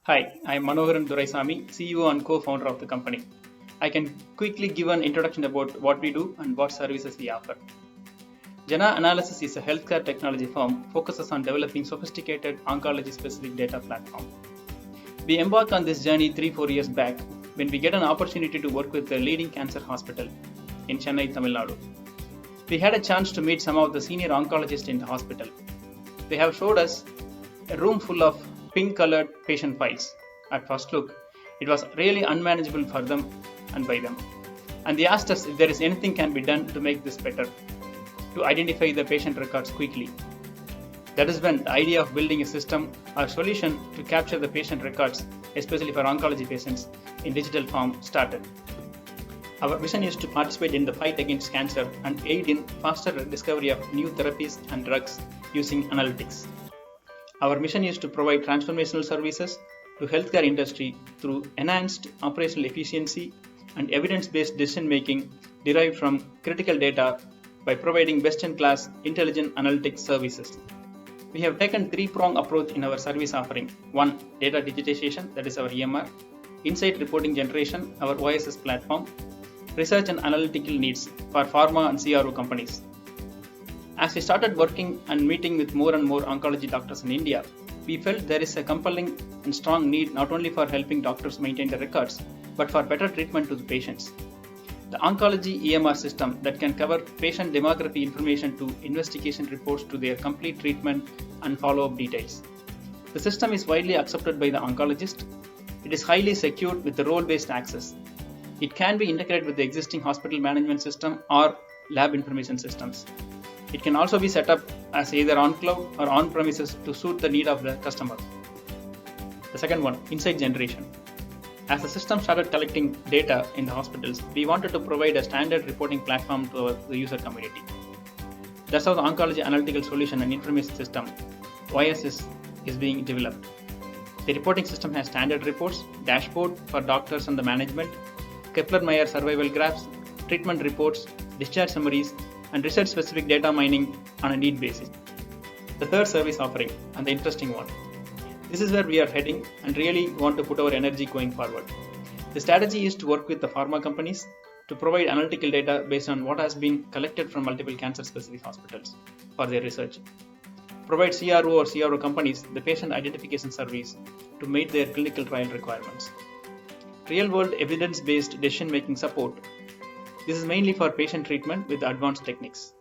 Hi, I am Manoharan Duraisamy, CEO and co-founder of the company. I can quickly give an introduction about what we do and what services we offer. Jana Analysis is a healthcare technology firm focuses on developing sophisticated oncology-specific data platform. We embarked on this journey 3-4 years back when we get an opportunity to work with the leading cancer hospital in Chennai, Tamil Nadu. We had a chance to meet some of the senior oncologists in the hospital. They have showed us a room full of pink-colored patient files. At first look, it was really unmanageable for them and by them. And they asked us if there is anything can be done to make this better, to identify the patient records quickly. That is when the idea of building a system or solution to capture the patient records, especially for oncology patients, in digital form started. Our mission is to participate in the fight against cancer and aid in faster discovery of new therapies and drugs using analytics. Our mission is to provide transformational services to healthcare industry through enhanced operational efficiency and evidence-based decision-making derived from critical data by providing best-in-class intelligent analytics services. We have taken three-pronged approach in our service offering. One, data digitization, that is our EMR, insight reporting generation, our OSS platform, research and analytical needs for pharma and CRO companies. As we started working and meeting with more and more oncology doctors in India, we felt there is a compelling and strong need not only for helping doctors maintain the records, but for better treatment to the patients. The oncology EMR system that can cover patient demography information to investigation reports to their complete treatment and follow-up details. The system is widely accepted by the oncologist. It is highly secured with the role-based access. It can be integrated with the existing hospital management system or lab information systems. It can also be set up as either on cloud or on premises to suit the need of the customer. The second one, insight generation. As the system started collecting data in the hospitals, we wanted to provide a standard reporting platform to the user community. That's how the oncology analytical solution and information system, OSS, is being developed. The reporting system has standard reports, dashboard for doctors and the management, Kaplan-Meier survival graphs, treatment reports, discharge summaries, and research-specific data mining on a need basis. The third service offering, and the interesting one. This is where we are heading and really want to put our energy going forward. The strategy is to work with the pharma companies to provide analytical data based on what has been collected from multiple cancer-specific hospitals for their research. Provide CRO or CRO companies the patient identification service to meet their clinical trial requirements. Real-world evidence-based decision-making support. This is mainly for patient treatment with advanced techniques.